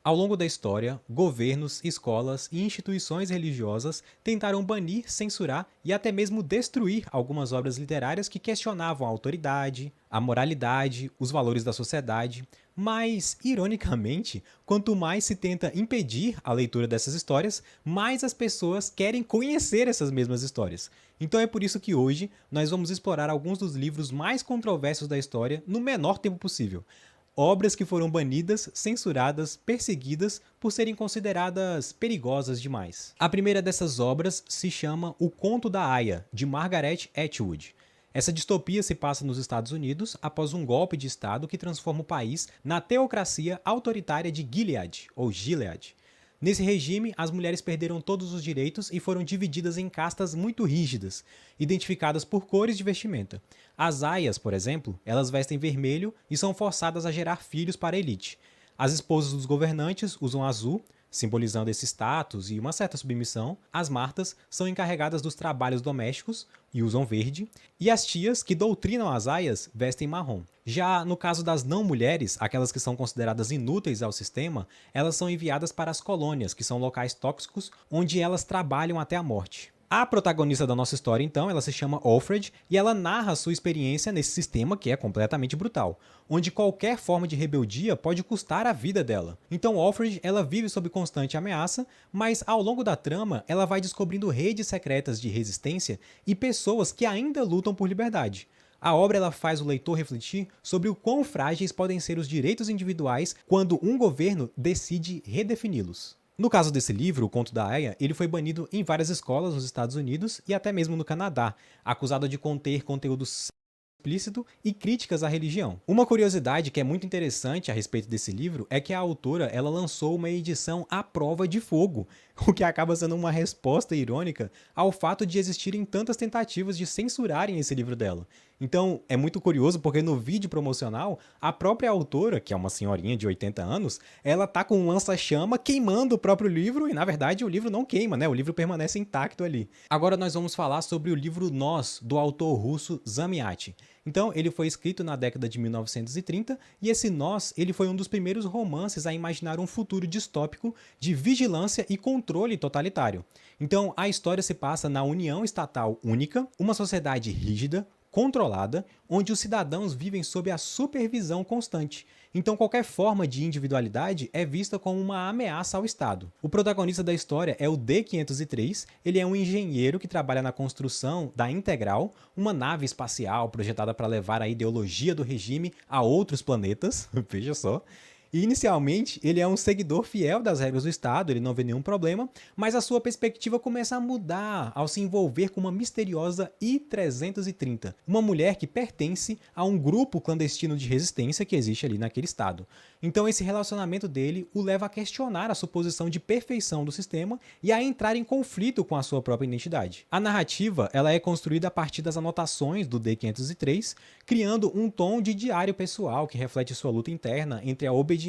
Ao longo da história, governos, escolas e instituições religiosas tentaram banir, censurar e até mesmo destruir algumas obras literárias que questionavam a autoridade, a moralidade, os valores da sociedade. Mas, ironicamente, quanto mais se tenta impedir a leitura dessas histórias, mais as pessoas querem conhecer essas mesmas histórias. Então é por isso que hoje nós vamos explorar alguns dos livros mais controversos da história no menor tempo possível. Obras que foram banidas, censuradas, perseguidas por serem consideradas perigosas demais. A primeira dessas obras se chama O Conto da Aia, de Margaret Atwood. Essa distopia se passa nos Estados Unidos após um golpe de Estado que transforma o país na teocracia autoritária de Gilead, ou Gilead. Nesse regime, as mulheres perderam todos os direitos e foram divididas em castas muito rígidas, identificadas por cores de vestimenta. As aias, por exemplo, elas vestem vermelho e são forçadas a gerar filhos para a elite. As esposas dos governantes usam azul, simbolizando esse status e uma certa submissão. As martas são encarregadas dos trabalhos domésticos e usam verde, e as tias, que doutrinam as aias, vestem marrom. Já no caso das não-mulheres, aquelas que são consideradas inúteis ao sistema, elas são enviadas para as colônias, que são locais tóxicos, onde elas trabalham até a morte. A protagonista da nossa história, então, ela se chama Offred e ela narra sua experiência nesse sistema que é completamente brutal, onde qualquer forma de rebeldia pode custar a vida dela. Então Offred, ela vive sob constante ameaça, mas ao longo da trama, ela vai descobrindo redes secretas de resistência e pessoas que ainda lutam por liberdade. A obra ela faz o leitor refletir sobre o quão frágeis podem ser os direitos individuais quando um governo decide redefini-los. No caso desse livro, O Conto da Aia, ele foi banido em várias escolas nos Estados Unidos e até mesmo no Canadá, acusado de conter conteúdo explícito e críticas à religião. Uma curiosidade que é muito interessante a respeito desse livro é que a autora ela lançou uma edição à prova de fogo, o que acaba sendo uma resposta irônica ao fato de existirem tantas tentativas de censurarem esse livro dela. Então, é muito curioso porque no vídeo promocional, a própria autora, que é uma senhorinha de 80 anos, ela tá com um lança-chama queimando o próprio livro e, na verdade, o livro não queima, né? O livro permanece intacto ali. Agora nós vamos falar sobre o livro Nós, do autor russo Zamiatin. Então, ele foi escrito na década de 1930 e esse Nós, ele foi um dos primeiros romances a imaginar um futuro distópico de vigilância e controle totalitário. Então, a história se passa na União Estatal Única, uma sociedade rígida, controlada, onde os cidadãos vivem sob a supervisão constante. Então qualquer forma de individualidade é vista como uma ameaça ao Estado. O protagonista da história é o D-503, ele é um engenheiro que trabalha na construção da Integral, uma nave espacial projetada para levar a ideologia do regime a outros planetas, veja só. E inicialmente ele é um seguidor fiel das regras do Estado, ele não vê nenhum problema, mas a sua perspectiva começa a mudar ao se envolver com uma misteriosa I-330, uma mulher que pertence a um grupo clandestino de resistência que existe ali naquele estado. Então esse relacionamento dele o leva a questionar a suposição de perfeição do sistema e a entrar em conflito com a sua própria identidade. A narrativa ela é construída a partir das anotações do D-503, criando um tom de diário pessoal que reflete sua luta interna entre a obediência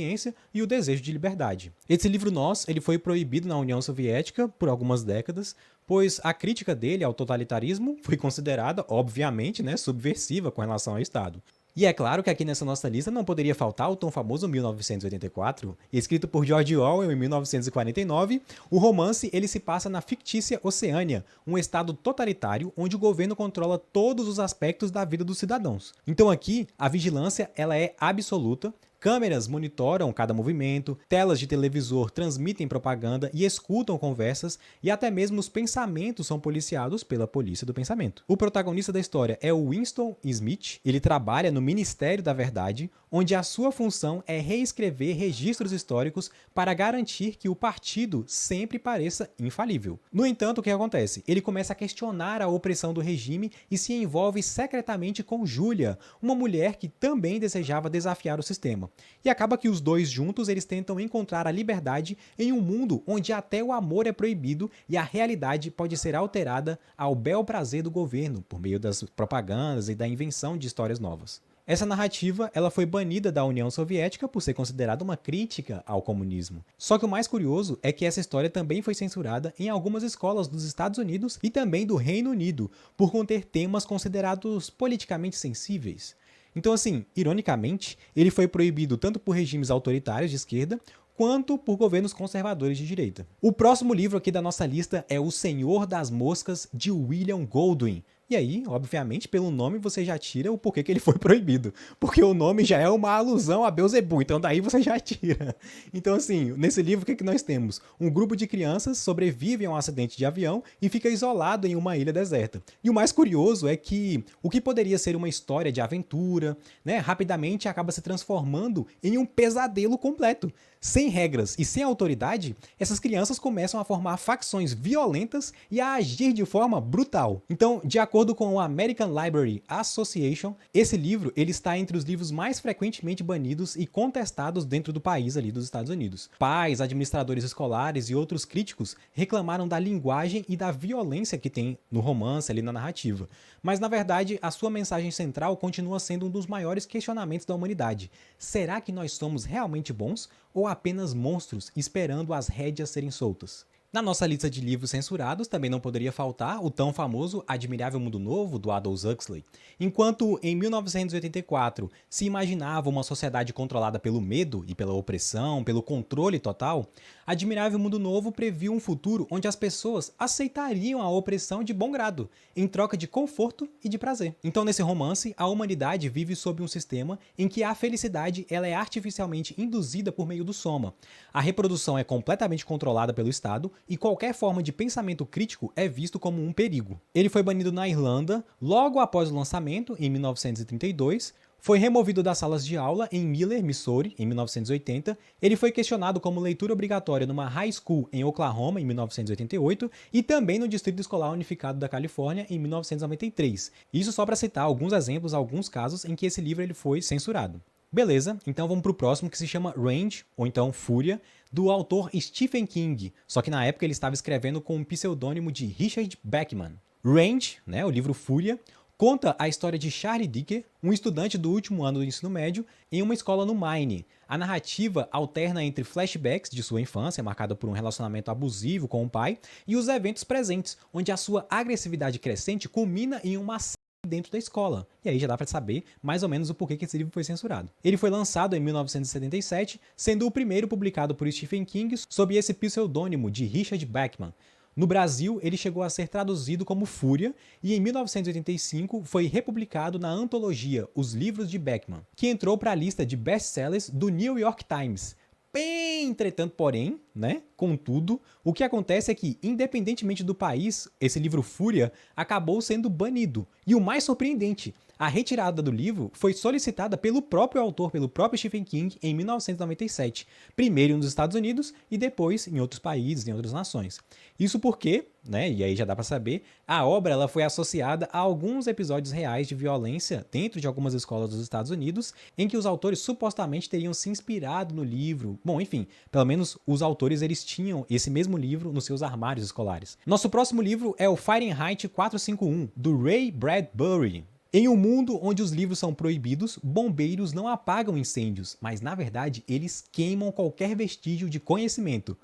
e o desejo de liberdade. Esse livro Nós, ele foi proibido na União Soviética por algumas décadas, pois a crítica dele ao totalitarismo foi considerada, obviamente, subversiva com relação ao Estado. E é claro que aqui nessa nossa lista não poderia faltar o tão famoso 1984, escrito por George Orwell em 1949. O romance ele se passa na fictícia Oceânia, um estado totalitário onde o governo controla todos os aspectos da vida dos cidadãos. Então aqui a vigilância ela é absoluta. Câmeras monitoram cada movimento, telas de televisor transmitem propaganda e escutam conversas, e até mesmo os pensamentos são policiados pela polícia do pensamento. O protagonista da história é o Winston Smith, ele trabalha no Ministério da Verdade, onde a sua função é reescrever registros históricos para garantir que o partido sempre pareça infalível. No entanto, o que acontece? Ele começa a questionar a opressão do regime e se envolve secretamente com Julia, uma mulher que também desejava desafiar o sistema. E acaba que os dois juntos eles tentam encontrar a liberdade em um mundo onde até o amor é proibido e a realidade pode ser alterada ao bel prazer do governo por meio das propagandas e da invenção de histórias novas. Essa narrativa ela foi banida da União Soviética por ser considerada uma crítica ao comunismo. Só que o mais curioso é que essa história também foi censurada em algumas escolas dos Estados Unidos e também do Reino Unido, por conter temas considerados politicamente sensíveis. Então assim, ironicamente, ele foi proibido tanto por regimes autoritários de esquerda, quanto por governos conservadores de direita. O próximo livro aqui da nossa lista é O Senhor das Moscas, de William Goldwyn. E aí, obviamente, pelo nome você já tira o porquê que ele foi proibido. Porque o nome já é uma alusão a Beelzebub, então daí você já tira. Então assim, nesse livro o que nós temos? Um grupo de crianças sobrevive a um acidente de avião e fica isolado em uma ilha deserta. E o mais curioso é que o que poderia ser uma história de aventura, né, rapidamente acaba se transformando em um pesadelo completo. Sem regras e sem autoridade, essas crianças começam a formar facções violentas e a agir de forma brutal. Então, de acordo com o American Library Association, esse livro ele está entre os livros mais frequentemente banidos e contestados dentro do país ali dos Estados Unidos. Pais, administradores escolares e outros críticos reclamaram da linguagem e da violência que tem no romance ali na narrativa. Mas na verdade, a sua mensagem central continua sendo um dos maiores questionamentos da humanidade. Será que nós somos realmente bons ou apenas monstros esperando as rédeas serem soltas? Na nossa lista de livros censurados também não poderia faltar o tão famoso Admirável Mundo Novo, do Aldous Huxley. Enquanto em 1984 se imaginava uma sociedade controlada pelo medo e pela opressão, pelo controle total, Admirável Mundo Novo previu um futuro onde as pessoas aceitariam a opressão de bom grado, em troca de conforto e de prazer. Então nesse romance, a humanidade vive sob um sistema em que a felicidade ela é artificialmente induzida por meio do soma. A reprodução é completamente controlada pelo Estado e qualquer forma de pensamento crítico é visto como um perigo. Ele foi banido na Irlanda logo após o lançamento, em 1932, foi removido das salas de aula em Miller, Missouri, em 1980, ele foi questionado como leitura obrigatória numa high school em Oklahoma, em 1988, e também no Distrito Escolar Unificado da Califórnia, em 1993. Isso só para citar alguns exemplos, alguns casos em que esse livro ele foi censurado. Beleza, então vamos para o próximo, que se chama Rage, ou então Fúria, do autor Stephen King, só que na época ele estava escrevendo com o pseudônimo de Richard Bachman. Rage, né, o livro Fúria, conta a história de Charlie Dicker, um estudante do último ano do ensino médio, em uma escola no Maine. A narrativa alterna entre flashbacks de sua infância, marcada por um relacionamento abusivo com o pai, e os eventos presentes, onde a sua agressividade crescente culmina em uma dentro da escola. E aí já dá para saber mais ou menos o porquê que esse livro foi censurado. Ele foi lançado em 1977, sendo o primeiro publicado por Stephen King sob esse pseudônimo de Richard Bachman. No Brasil, ele chegou a ser traduzido como Fúria e em 1985 foi republicado na antologia Os Livros de Bachman, que entrou para a lista de best-sellers do New York Times. Entretanto, porém, né? Contudo, o que acontece é que, independentemente do país, esse livro Fúria acabou sendo banido. E o mais surpreendente, a retirada do livro foi solicitada pelo próprio autor, pelo próprio Stephen King, em 1997. Primeiro nos Estados Unidos e depois em outros países, em outras nações. Isso porque, né, e aí já dá para saber, a obra ela foi associada a alguns episódios reais de violência dentro de algumas escolas dos Estados Unidos, em que os autores supostamente teriam se inspirado no livro. Bom, enfim, pelo menos os autores eles tinham esse mesmo livro nos seus armários escolares. Nosso próximo livro é o Fahrenheit 451, do Ray Bradbury. Em um mundo onde os livros são proibidos, bombeiros não apagam incêndios, mas na verdade eles queimam qualquer vestígio de conhecimento.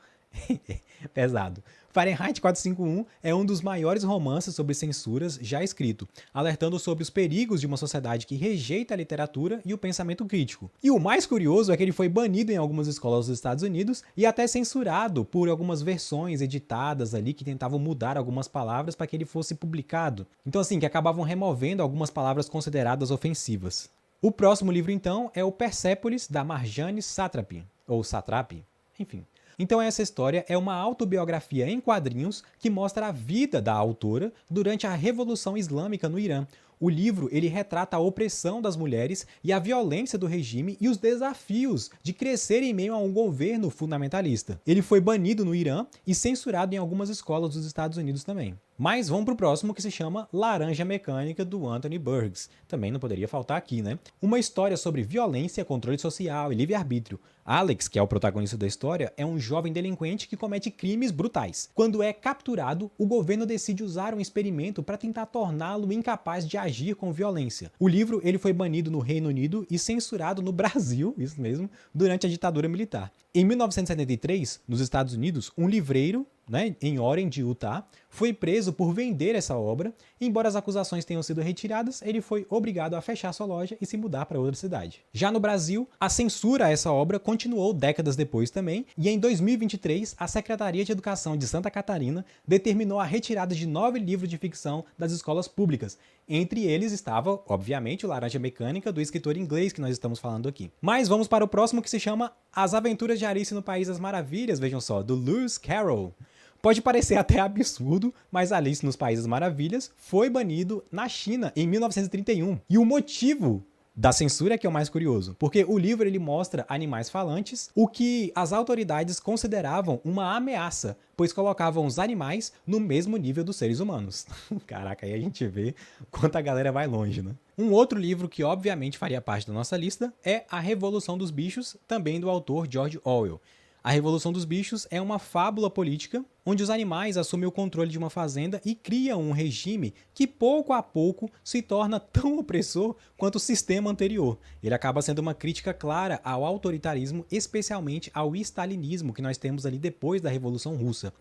Pesado. Fahrenheit 451 é um dos maiores romances sobre censuras já escrito, alertando sobre os perigos de uma sociedade que rejeita a literatura e o pensamento crítico. E o mais curioso é que ele foi banido em algumas escolas dos Estados Unidos e até censurado por algumas versões editadas ali que tentavam mudar algumas palavras para que ele fosse publicado. Então assim, que acabavam removendo algumas palavras consideradas ofensivas. O próximo livro então é o Persepolis, da Marjane Satrapi, ou Satrapi, enfim. Então essa história é uma autobiografia em quadrinhos que mostra a vida da autora durante a Revolução Islâmica no Irã. O livro ele retrata a opressão das mulheres e a violência do regime e os desafios de crescer em meio a um governo fundamentalista. Ele foi banido no Irã e censurado em algumas escolas dos Estados Unidos também. Mas vamos para o próximo, que se chama Laranja Mecânica, do Anthony Burgess. Também não poderia faltar aqui, né? Uma história sobre violência, controle social e livre-arbítrio. Alex, que é o protagonista da história, é um jovem delinquente que comete crimes brutais. Quando é capturado, o governo decide usar um experimento para tentar torná-lo incapaz de agir com violência. O livro ele foi banido no Reino Unido e censurado no Brasil, isso mesmo, durante a ditadura militar. Em 1973, nos Estados Unidos, um livreiro, né, em Orange, Utah, foi preso por vender essa obra. Embora as acusações tenham sido retiradas, ele foi obrigado a fechar sua loja e se mudar para outra cidade. Já no Brasil, a censura a essa obra continuou décadas depois também, e em 2023, a Secretaria de Educação de Santa Catarina determinou a retirada de 9 livros de ficção das escolas públicas. Entre eles estava, obviamente, o Laranja Mecânica, do escritor inglês que nós estamos falando aqui. Mas vamos para o próximo, que se chama As Aventuras de Alice no País das Maravilhas, vejam só, do Lewis Carroll. Pode parecer até absurdo, mas Alice nos Países das Maravilhas foi banido na China em 1931. E o motivo da censura é que é o mais curioso, porque o livro ele mostra animais falantes, o que as autoridades consideravam uma ameaça, pois colocavam os animais no mesmo nível dos seres humanos. Caraca, aí a gente vê quanto a galera vai longe, né? Um outro livro que obviamente faria parte da nossa lista é A Revolução dos Bichos, também do autor George Orwell. A Revolução dos Bichos é uma fábula política onde os animais assumem o controle de uma fazenda e criam um regime que pouco a pouco se torna tão opressor quanto o sistema anterior. Ele acaba sendo uma crítica clara ao autoritarismo, especialmente ao stalinismo que nós temos ali depois da Revolução Russa.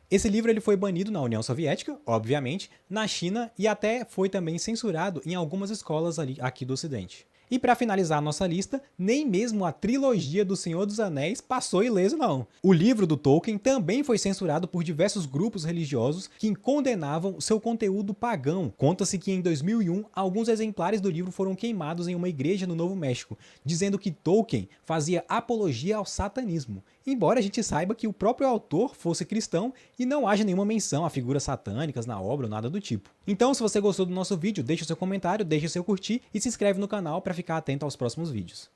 Esse livro ele foi banido na União Soviética, obviamente, na China e até foi também censurado em algumas escolas ali, aqui do Ocidente. E para finalizar a nossa lista, nem mesmo a trilogia do Senhor dos Anéis passou ileso não. O livro do Tolkien também foi censurado por diversos grupos religiosos que condenavam seu conteúdo pagão. Conta-se que em 2001, alguns exemplares do livro foram queimados em uma igreja no Novo México, dizendo que Tolkien fazia apologia ao satanismo. Embora a gente saiba que o próprio autor fosse cristão e não haja nenhuma menção a figuras satânicas na obra ou nada do tipo. Então, se você gostou do nosso vídeo, deixe o seu comentário, deixe o seu curtir e se inscreve no canal para ficar atento aos próximos vídeos.